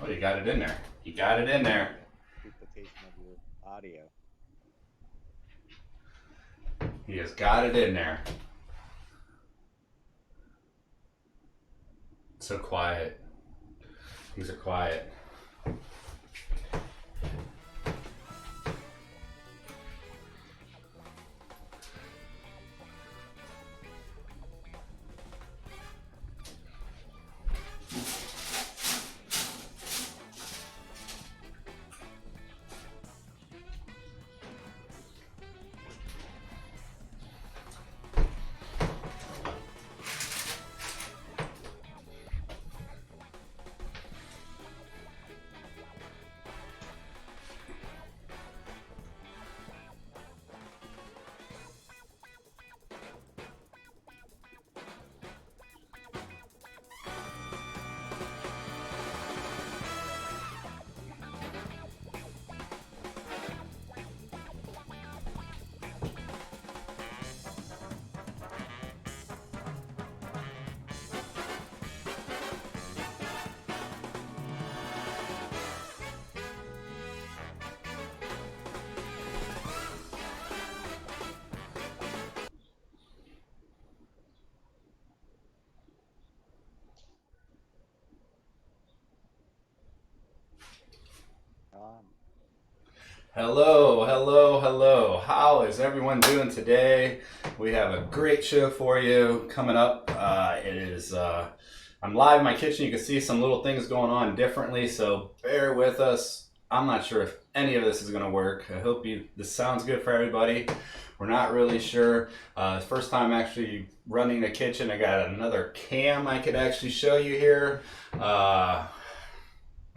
Oh, you got it in there. You got it in there. Duplication of your audio. He has got it in there. So quiet. Things are quiet. Um, Hello, hello, hello. How is everyone doing today? We have a great show for you coming up. I'm live in my kitchen. You can see some little things going on differently, so bear with us. I'm not sure if any of this is going to work. I hope this sounds good for everybody. We're not really sure. First time actually running the kitchen. I got another cam I could actually show you here.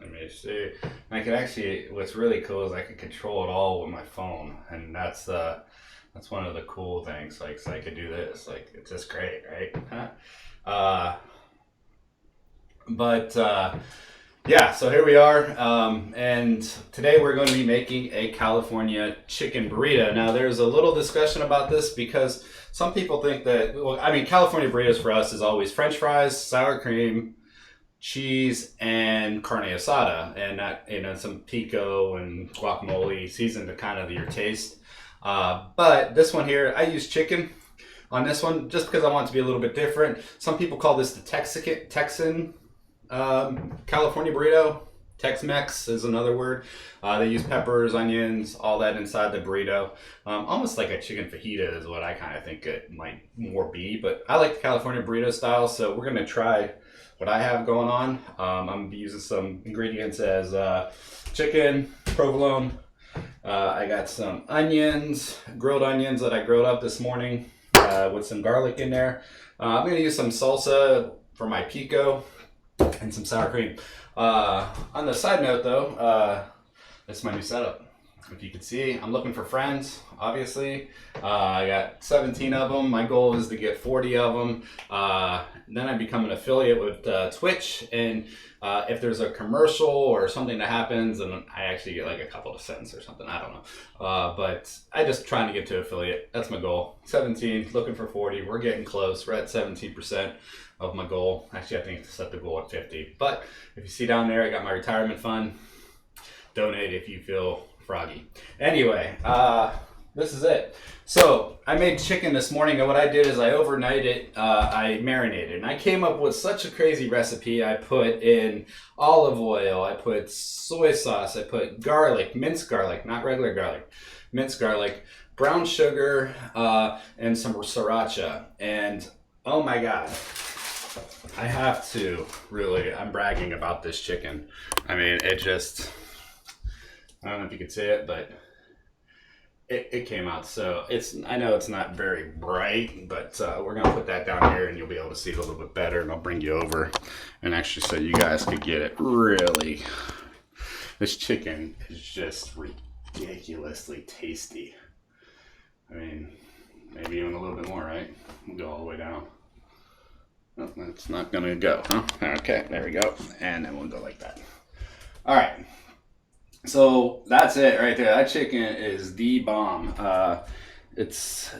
Let me see. I can actually. What's really cool is I can control it all with my phone, and that's one of the cool things. Like, so I could do this. Like, it's just great, right? uh, but yeah. So here we are, and today we're going to be making a California chicken burrito. Now, there's a little discussion about this because some people think that. Well, I mean, California burritos for us is always French fries, sour cream, cheese, and carne asada, and that, some pico and guacamole seasoned to kind of your taste. But this one here, I use chicken on this one just because I want it to be a little bit different. Some people call this the Texan California burrito. Tex-Mex is another word. They use peppers, onions, all that inside the burrito. Almost like a chicken fajita is what I kind of think it might more be. But I like the California burrito style, so we're gonna try what I have going on. I'm gonna be using some ingredients as chicken, provolone. I got some onions, grilled onions that I grilled up this morning with some garlic in there. I'm gonna use some salsa for my pico and some sour cream. On the side note though, this is my new setup. If you can see, I'm looking for friends, obviously. I got 17 of them. My goal is to get 40 of them. Then I become an affiliate with Twitch. And if there's a commercial or something that happens, and I actually get like a couple of cents or something, I don't know. But I just trying to get to affiliate. That's my goal. 17, looking for 40. We're getting close. We're at 17% of my goal. Actually, I think to set the goal at 50. But if you see down there, I got my retirement fund. Donate if you feel froggy. Anyway, this is it. So I made chicken this morning, and what I did is I overnight it. I marinated, and I came up with such a crazy recipe. I put in olive oil, I put soy sauce, I put garlic, minced garlic, not regular garlic, minced garlic, brown sugar, and some sriracha. And oh my god, I have to really. I'm bragging about this chicken. I mean, it just. I don't know if you could see it, but it came out. So I know it's not very bright, but we're gonna put that down here, and you'll be able to see it a little bit better. And I'll bring you over, and actually, so you guys could get it. Really, this chicken is just ridiculously tasty. I mean, maybe even a little bit more, right? We'll go all the way down. Oh, that's not gonna go, huh? Okay, there we go, and then we'll go like that. All right. So that's it right there. That chicken is the bomb. It's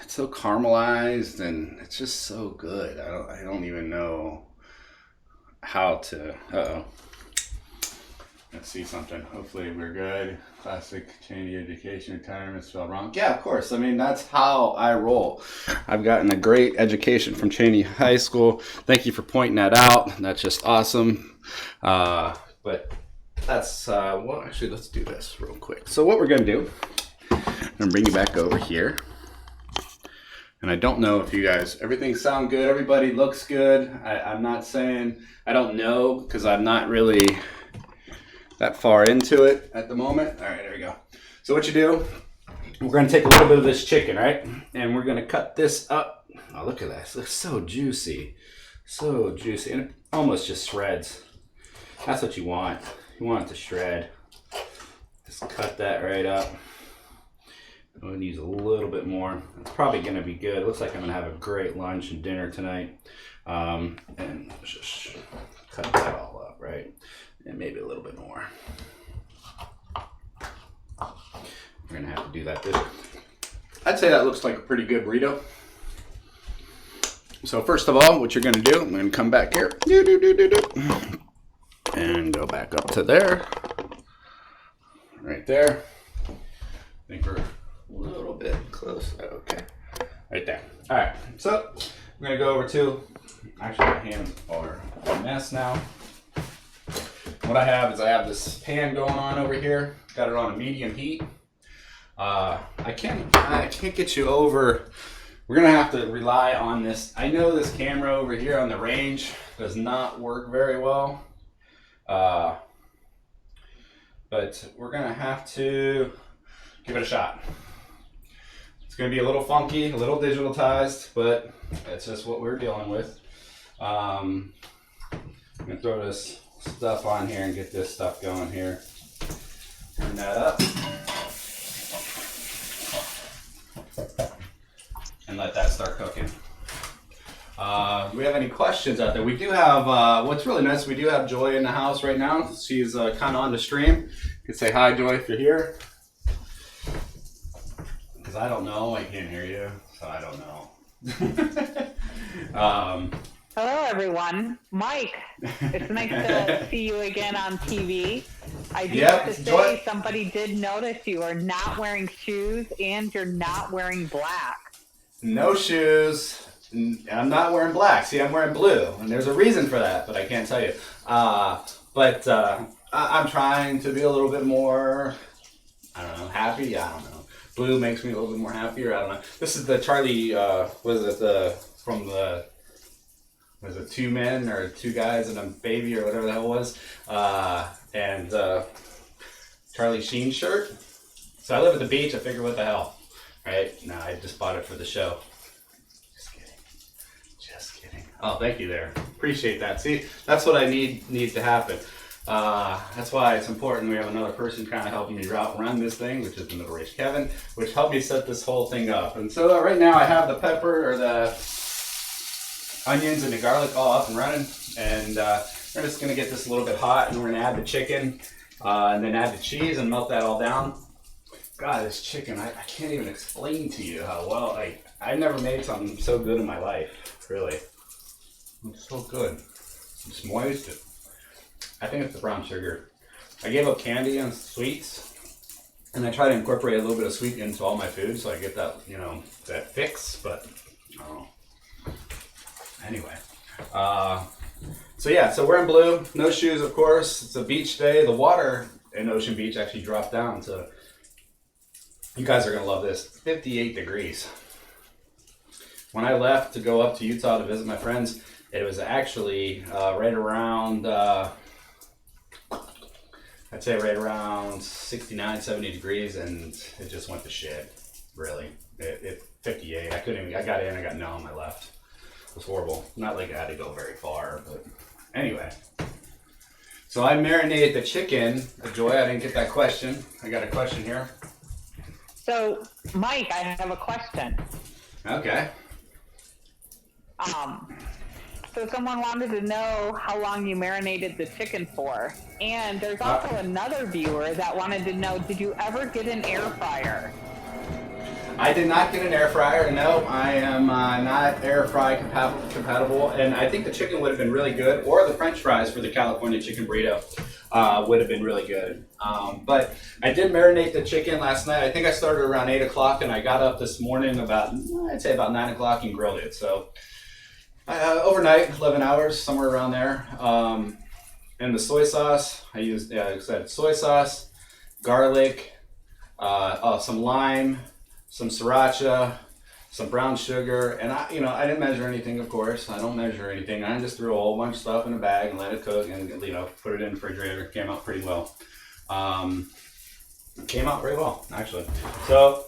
so caramelized and it's just so good. I don't even know how to. Uh oh. Let's see something. Hopefully we're good. Classic Cheney education, retirement spelled wrong. Yeah, of course. I mean, that's how I roll. I've gotten a great education from Cheney High School. Thank you for pointing that out. That's just awesome. But that's, well, actually, let's do this real quick. So what we're going to do, I'm going to bring you back over here. And I don't know if you guys, everything sound good. Everybody looks good. I'm not saying, I don't know, because I'm not really that far into it at the moment. All right, there we go. So what you do, we're going to take a little bit of this chicken, right? And we're going to cut this up. Oh, look at this. It looks so juicy. So juicy. And it almost just shreds. That's what you want. You want it to shred. Just cut that right up. I'm going to use a little bit more. It's probably going to be good. It looks like I'm going to have a great lunch and dinner tonight. And just cut that all up, right? And maybe a little bit more. We're gonna have to do that this way. I'd say that looks like a pretty good burrito. So first of all, what you're gonna do, I'm gonna come back here. And go back up to there. Right there. I think we're a little bit close. Okay. Right there. Alright, so I'm gonna go over to, actually my hands are a mess now. What I have is I have this pan going on over here. Got it on a medium heat. I can't get you over. We're gonna have to rely on this. I know this camera over here on the range does not work very well, but we're gonna have to give it a shot. It's gonna be a little funky, a little digitalized, but that's just what we're dealing with. I'm gonna throw this stuff on here and get this stuff going here. Turn that up. And let that start cooking. Do we have any questions out there? We do have, what's really nice, we do have Joy in the house right now. She's kind of on the stream. You can say hi, Joy, if you're here. Because I don't know, I can't hear you, so I don't know. Hello, everyone. Mike, it's nice to see you again on TV. I do have to say, somebody did notice you are not wearing shoes and you're not wearing black. No shoes. I'm not wearing black. See, I'm wearing blue. And there's a reason for that, but I can't tell you. But I'm trying to be a little bit more, I don't know, happy? I don't know. Blue makes me a little bit more happier. I don't know. This is the Charlie, was it two men or two guys and a baby or whatever the hell it was, and Charlie Sheen shirt. So I live at the beach. I figured, what the hell, right? No, I just bought it for the show. Just kidding. Oh, thank you there. Appreciate that. See, that's what I need to happen. That's why it's important we have another person kind of helping me run this thing, which is the Middle Range Kevin, which helped me set this whole thing up. And so right now I have the pepper or the onions and the garlic all up and running, and we're just gonna get this a little bit hot, and we're gonna add the chicken, and then add the cheese and melt that all down. God, this chicken, I can't even explain to you how well, I never made something so good in my life, really. It's so good. It's moist. I think it's the brown sugar. I gave up candy and sweets, and I try to incorporate a little bit of sweet into all my food, so I get that, that fix, but I don't know. Anyway, so yeah, so we're in blue, no shoes, of course. It's a beach day. The water in Ocean Beach actually dropped down, so you guys are gonna love this. 58 degrees. When I left to go up to Utah to visit my friends, it was actually right around, I'd say right around 69, 70 degrees, and it just went to shit, really. 58, I got in, I got numb, I left. It was horrible. Not like I had to go very far, but anyway. So I marinated the chicken. Joy, I didn't get that question. I got a question here. So, Mike, I have a question. Okay. So someone wanted to know how long you marinated the chicken for. And there's also another viewer that wanted to know, did you ever get an air fryer? I did not get an air fryer. No, I am not air fry compatible, and I think the chicken would have been really good, or the French fries for the California chicken burrito. would have been really good. But I did marinate the chicken last night. I think I started around 8 o'clock, and I got up this morning I'd say about 9 o'clock and grilled it. So overnight, 11 hours, somewhere around there. And the soy sauce, I used, like I said, soy sauce, garlic, some lime, some sriracha, some brown sugar, and I didn't measure anything, of course. I don't measure anything. I just threw a whole bunch of stuff in a bag and let it cook, and put it in the refrigerator. It came out pretty well. It came out very well, actually. So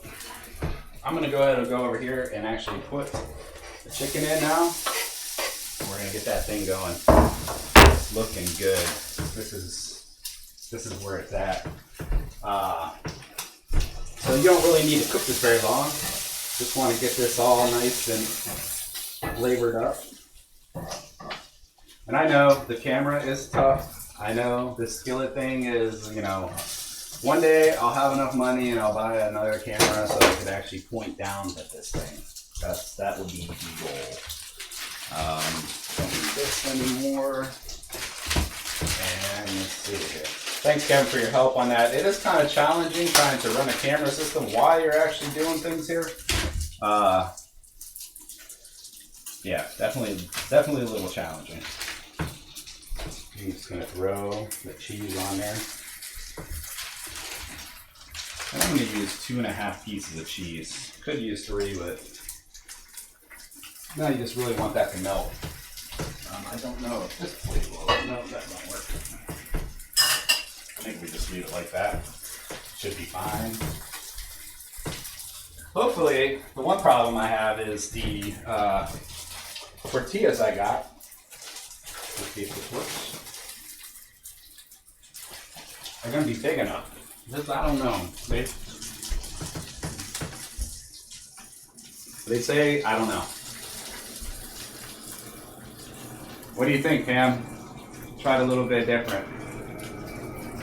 I'm gonna go ahead and go over here and actually put the chicken in now. We're gonna get that thing going. It's looking good. This is where it's at. So you don't really need to cook this very long. Just want to get this all nice and flavored up. And I know the camera is tough. I know the skillet thing is, one day I'll have enough money and I'll buy another camera so I could actually point down at this thing. That would be the goal. Don't need this anymore. And let's see here. Thanks, Kevin, for your help on that. It is kind of challenging trying to run a camera system while you're actually doing things here. Yeah, definitely a little challenging. I'm just gonna throw the cheese on there. And I'm gonna use 2.5 pieces of cheese. Could use 3, but now you just really want that to melt. I don't know if this plate will. No, that won't work. I think we just leave it like that. Should be fine. Hopefully, the one problem I have is the tortillas I got. Let's see if this works. They're going to be big enough. I don't know. They say, I don't know. What do you think, Pam? Tried a little bit different.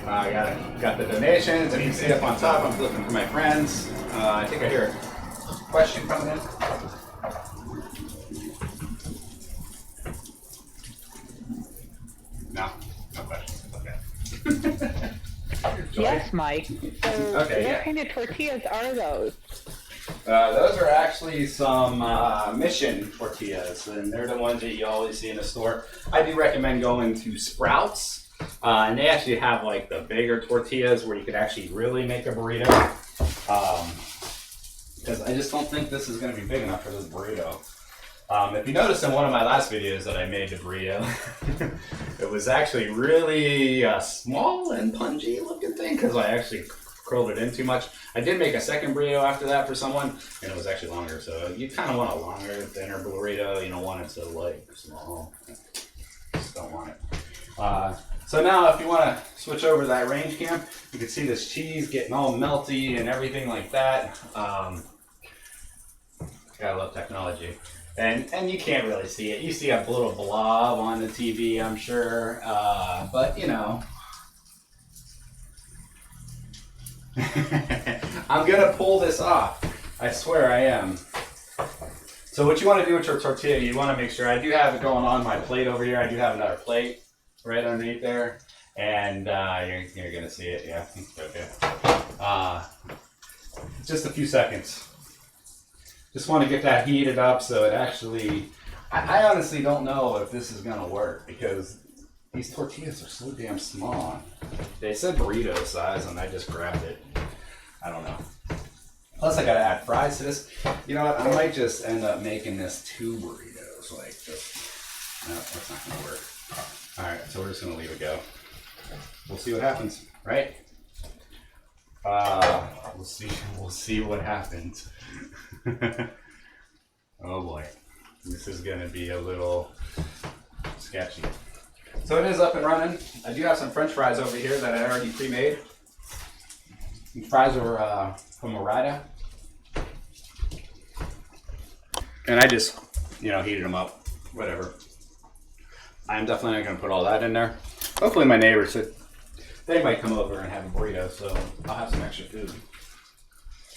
I got the donations, and you can see up on top. I'm looking for my friends. I think I hear a question coming in. No questions. Okay. Yes, Mike. So Okay, what kind of tortillas are those? Those are actually some Mission tortillas, and they're the ones that you always see in the store. I do recommend going to Sprouts, and they actually have like the bigger tortillas where you could actually really make a burrito. Because I just don't think this is going to be big enough for this burrito. If you noticed in one of my last videos that I made the burrito, it was actually really small and pungy looking thing because I actually curled it in too much. I did make a second burrito after that for someone, and it was actually longer. So you kind of want a longer, thinner burrito. You don't want it to like small. Just don't want it. So now if you want to switch over to that range cam, you can see this cheese getting all melty and everything like that. Gotta love technology. And you can't really see it. You see a little blob on the TV, I'm sure. But you know. I'm gonna pull this off. I swear I am. So what you want to do with your tortilla, you want to make sure, I do have it going on my plate over here. I do have another plate right underneath there. And you're gonna see it, yeah. Okay. Just a few seconds. Just want to get that heated up so it actually, I honestly don't know if this is gonna work because these tortillas are so damn small. They said burrito size and I just grabbed it. I don't know. Plus I gotta add fries to this. You know what, I might just end up making this 2 burritos. Like just, no, that's not gonna work. All right, so we're just gonna leave it go. We'll see what happens, right? We'll see what happens. Oh boy, this is gonna be a little sketchy. So it is up and running. I do have some French fries over here that I already pre-made. These fries are from Ore-Ida. And I just, heated them up, whatever. I'm definitely not gonna put all that in there. Hopefully my neighbors, they might come over and have a burrito, so I'll have some extra food.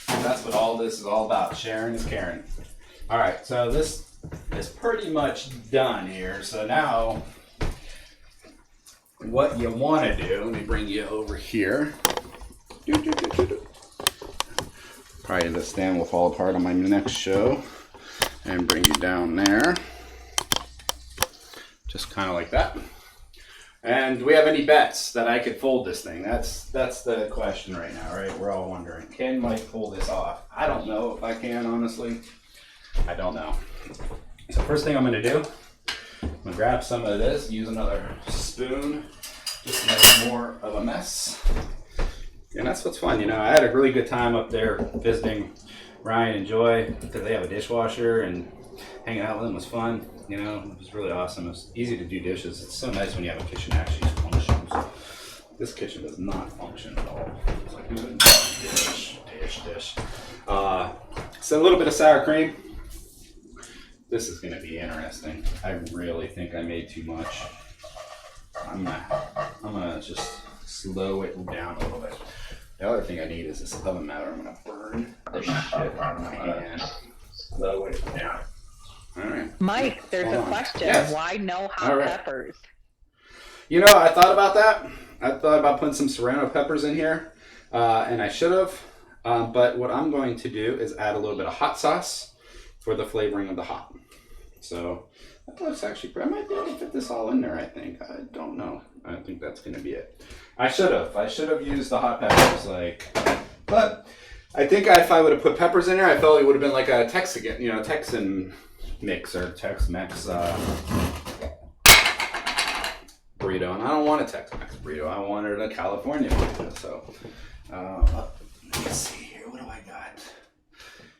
And that's what all this is all about. Sharing is caring. All right, so this is pretty much done here. So now what you want to do, let me bring you over here. Probably the stand will fall apart on my next show. And bring you down there. Just kind of like that. And do we have any bets that I could fold this thing? That's the question right now, right? We're all wondering, can Mike pull this off? I don't know if I can, honestly. I don't know. So first thing I'm gonna do, I'm gonna grab some of this, use another spoon, just to make more of a mess. And that's what's fun, you know. I had a really good time up there visiting Ryan and Joy because they have a dishwasher, and hanging out with them was fun. You know, it was really awesome. It was easy to do dishes. It's so nice when you have a kitchen that actually functions. This kitchen does not function at all. It's like dish. So a little bit of sour cream. This is going to be interesting. I really think I made too much. I'm gonna just slow it down a little bit. The other thing I need is this oven matter. I'm gonna burn the shit out of my hand. Slow it down. All right. Mike, there's a question. Yes. Why no hot peppers? You know, I thought about that. I thought about putting some serrano peppers in here, and I should have. But what I'm going to do is add a little bit of hot sauce for the flavoring of the hot. So that looks actually, I might be able to fit this all in there, I think. I don't know. I think that's going to be it. I should have used the hot peppers, but I think if I would have put peppers in there, I felt it would have been like a Texan mix or Tex-Mex burrito. And I don't want a Tex-Mex burrito. I wanted a California burrito. So let's see here. What do I got?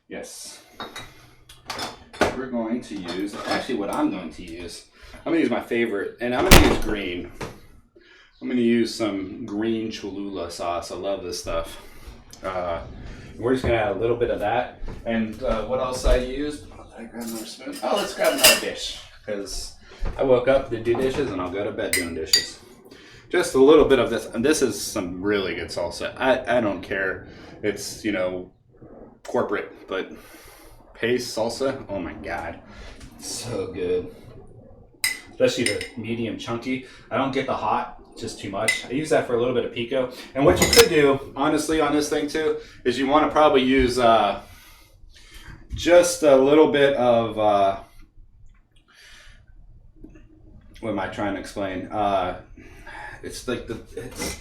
Yes. We're going to use, actually what I'm going to use, I'm going to use my favorite, and I'm going to use green. I'm going to use some green Cholula sauce. I love this stuff. We're just going to add a little bit of that. And what else I used? Oh, did I grab another spoon? Oh, let's grab another dish. Because I woke up to do dishes, and I'll go to bed doing dishes. Just a little bit of this. And this is some really good salsa. I don't care. It's, you know, corporate, but paste salsa, oh my god, so good. Especially the medium chunky. I don't get the hot, just too much. I use that for a little bit of pico. And what you could do, honestly, on this thing too, is you want to probably use just a little bit of what am I trying to explain? It's like it's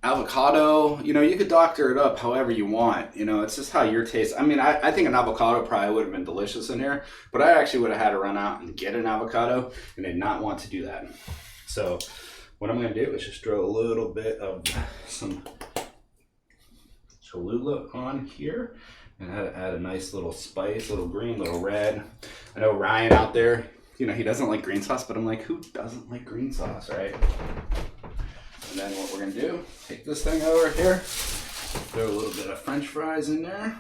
avocado, you know, you could doctor it up however you want. You know, it's just how your taste. I mean, I think an avocado probably would have been delicious in here, but I actually would have had to run out and get an avocado, and did not want to do that. So what I'm going to do is just throw a little bit of some Cholula on here, and add a nice little spice, little green, little red. I know Ryan out there, you know, he doesn't like green sauce, but I'm like, who doesn't like green sauce, right? And then what we're going to do, take this thing over here, throw a little bit of French fries in there.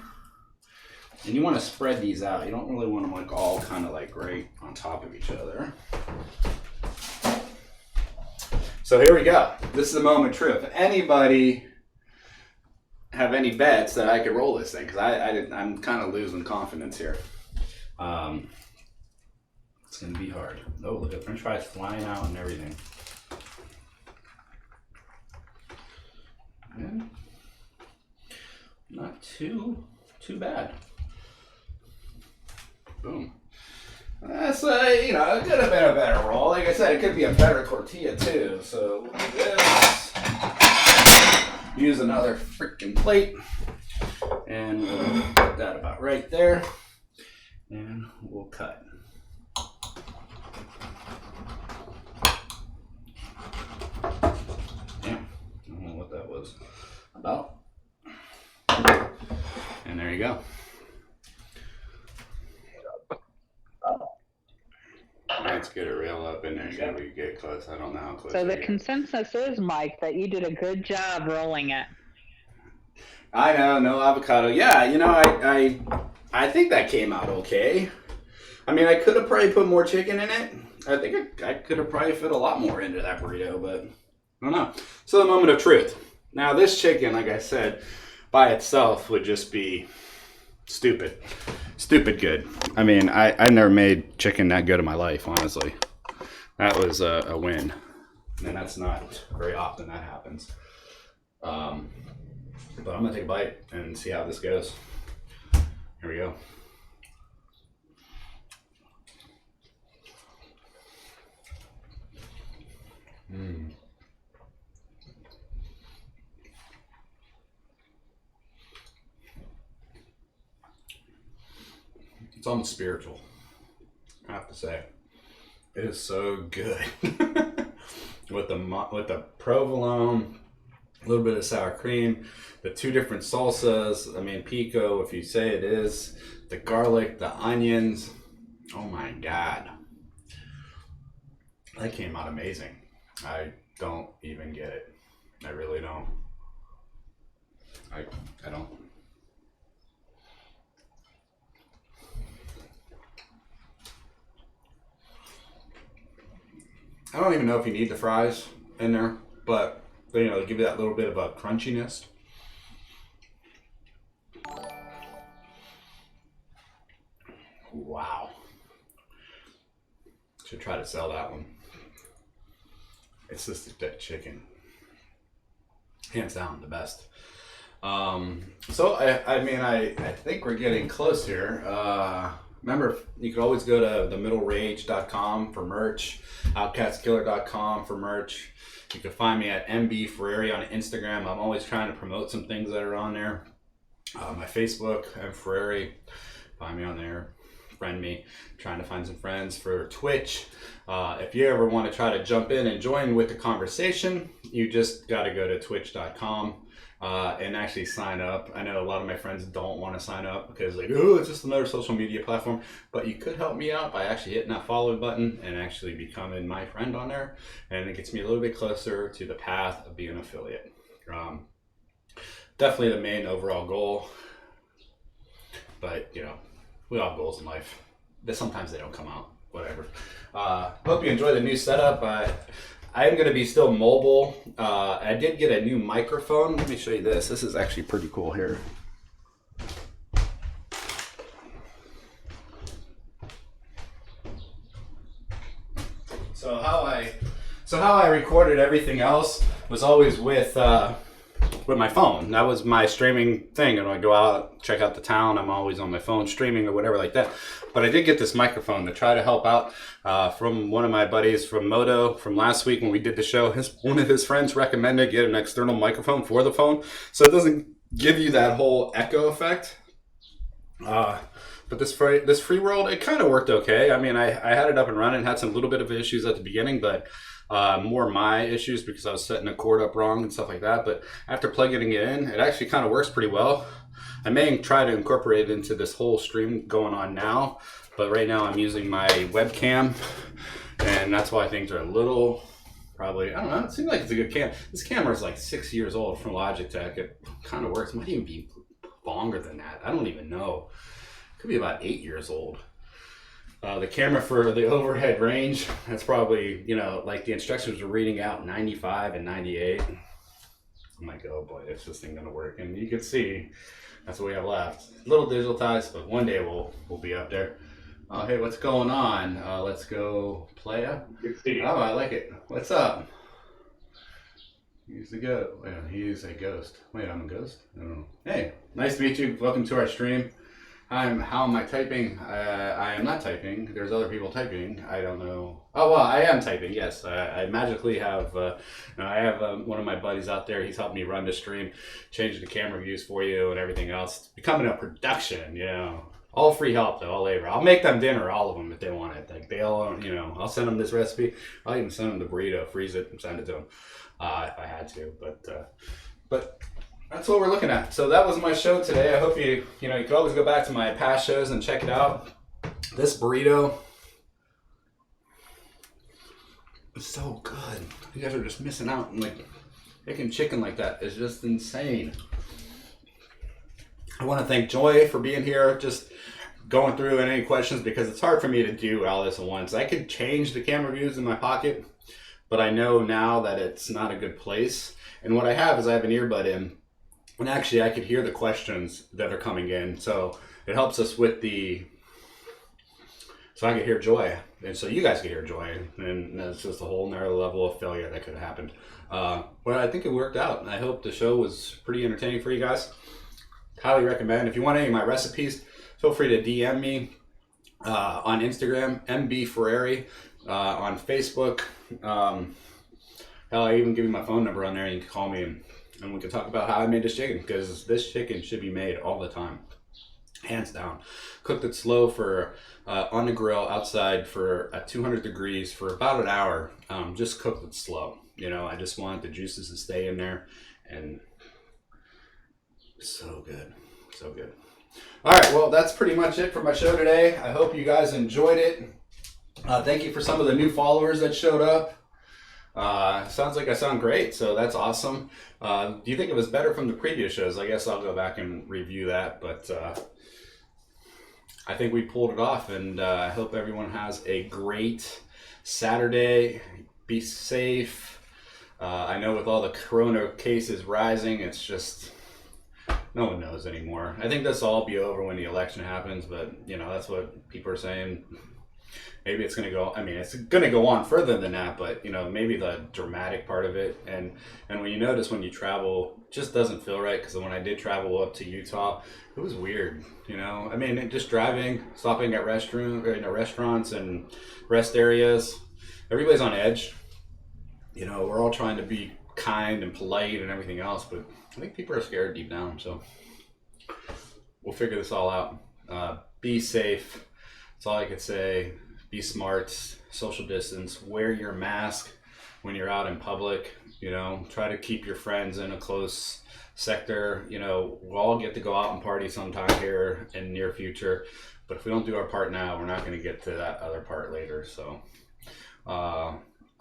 And you want to spread these out. You don't really want them like all kind of like right on top of each other. So here we go. This is the moment of truth. If anybody have any bets that I could roll this thing, because I'm kind of losing confidence here. It's going to be hard. Oh, look at French fries flying out and everything. And not too bad. Boom. That's you know, it could have been a better roll. Like I said, it could be a better tortilla too. So let's use another freaking plate, and we'll put that about right there, and we'll cut. That was about, and there you go. Let's get a rail up in there. You gotta get close. I don't know how close. So the consensus is, Mike, that you did a good job rolling it. I know, no avocado. Yeah, you know, I think that came out okay. I mean, I could have probably put more chicken in it. I think I could have probably fit a lot more into that burrito, but I don't know. So the moment of truth. Now this chicken, like I said, by itself would just be stupid good. I mean, I never made chicken that good in my life, honestly. That was a win. and that's not very often that happens. But I'm gonna take a bite and see how this goes. Here we go. It's almost spiritual, I have to say. It is so good. with the provolone, a little bit of sour cream, the two different salsas. I mean, pico, if you say it is, the garlic, the onions. Oh my God. That came out amazing. I don't even get it. I really don't. I don't. I don't even know if you need the fries in there, but you know, give you that little bit of a crunchiness. Wow. Should try to sell that one. It's just that chicken. Hands down, the best. So I think we're getting close here. Remember, you could always go to themiddlerage.com for merch, outcastkiller.com for merch. You can find me at MB Ferrari on Instagram. I'm always trying to promote some things that are on there. My Facebook, M Ferrari. Find me on there. Friend me. Trying to find some friends for Twitch. If you ever want to try to jump in and join with the conversation, you just got to go to twitch.com. And actually sign up. I know a lot of my friends don't want to sign up because like, oh, it's just another social media platform. But you could help me out by actually hitting that follow button and actually becoming my friend on there. And it gets me a little bit closer to the path of being an affiliate. Definitely the main overall goal. But, you know, we all have goals in life. But sometimes they don't come out. Whatever. Hope you enjoy the new setup. I am going to be still mobile. I did get a new microphone. Let me show you this. This is actually pretty cool here. So how I recorded everything else was always with my phone. That was my streaming thing. And when I go out, check out the town, I'm always on my phone streaming or whatever like that. But I did get this microphone to try to help out from one of my buddies from Moto from last week when we did the show. One of his friends recommended get an external microphone for the phone so it doesn't give you that whole echo effect. But this free world, it kind of worked okay. I mean, I had it up and running, had some little bit of issues at the beginning, but more my issues because I was setting the cord up wrong and stuff like that. But after plugging it in, it actually kind of works pretty well. I may try to incorporate it into this whole stream going on now, but right now I'm using my webcam, and that's why things are a little, probably, I don't know, it seems like it's a good cam. This camera is like 6 years old from Logitech. It kind of works. It might even be longer than that. I don't even know. It could be about 8 years old. The camera for the overhead range, that's probably, you know, like the instructions were reading out 95 and 98. I'm like, oh boy, is this thing gonna work? And you can see, that's what we have left. A little digitized, but one day we'll be up there. Hey, what's going on? Let's go play up. Oh, I like it. What's up? He's the ghost. He's a ghost. Wait, I'm a ghost? I don't know. Hey, nice to meet you. Welcome to our stream. How am I typing? I am not typing. There's other people typing. I don't know. Oh, well, I am typing, yes. I magically have, I have one of my buddies out there. He's helped me run the stream, change the camera views for you and everything else. It's becoming a production, you know. All free help, though, all labor. I'll make them dinner, all of them, if they want it. Like, they all, you know, I'll send them this recipe. I'll even send them the burrito, freeze it, and send it to them if I had to. But that's what we're looking at. So that was my show today. I hope you can always go back to my past shows and check it out. This burrito is so good. You guys are just missing out. And like, making chicken like that is just insane. I want to thank Joy for being here, just going through any questions, because it's hard for me to do all this at once. I could change the camera views in my pocket, but I know now that it's not a good place. And what I have is I have an earbud in. And actually, I could hear the questions that are coming in, so it helps us with the so I could hear joy, and so you guys could hear joy, and that's just a whole nother level of failure that could have happened. But I think it worked out, and I hope the show was pretty entertaining for you guys. Highly recommend. If you want any of my recipes, feel free to DM me on Instagram, MB Ferrari, on Facebook. Hell, I even give you my phone number on there, and you can call me, and we can talk about how I made this chicken, because this chicken should be made all the time, hands down. Cooked it slow for on the grill outside for at 200 degrees for about an hour. Just cooked it slow. You know, I just wanted the juices to stay in there, and so good, so good. All right, well, that's pretty much it for my show today. I hope you guys enjoyed it. Thank you for some of the new followers that showed up. Sounds like I sound great, so that's awesome. Do you think it was better from the previous shows? I guess I'll go back and review that, but I think we pulled it off, and I hope everyone has a great Saturday. Be safe. I know with all the corona cases rising, it's just no one knows anymore. I think this will all be over when the election happens, but you know, that's what people are saying. Maybe it's going to go, I mean, it's going to go on further than that, but you know, maybe the dramatic part of it. And when you notice when you travel, it just doesn't feel right. Because when I did travel up to Utah, it was weird, you know. I mean, just driving, stopping at restaurants and rest areas, everybody's on edge. You know, we're all trying to be kind and polite and everything else, but I think people are scared deep down. So we'll figure this all out. Be safe. That's all I could say. Be smart, social distance, wear your mask when you're out in public, you know, try to keep your friends in a close sector. You know, we'll all get to go out and party sometime here in the near future, but if we don't do our part now, we're not going to get to that other part later. So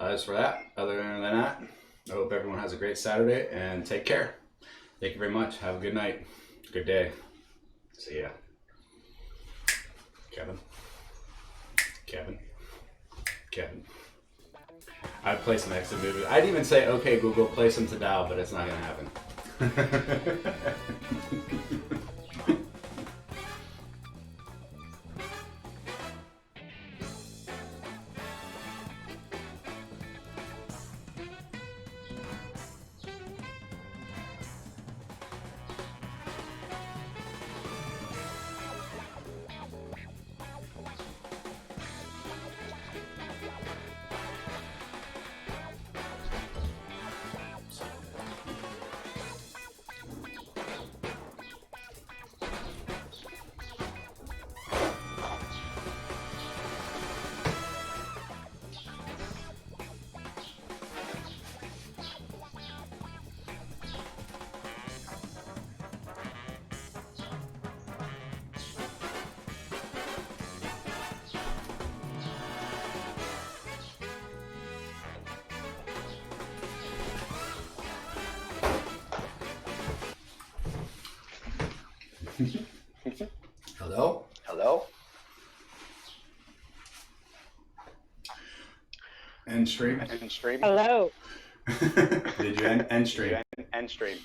as for that, other than that, I hope everyone has a great Saturday and take care. Thank you very much. Have a good night. Good day. See ya. Kevin. I'd play some exit movies. I'd even say, okay, Google, play some Tadao, but it's not going to happen. Hello? Hello? End stream. End stream? Hello. Did you end stream? End stream.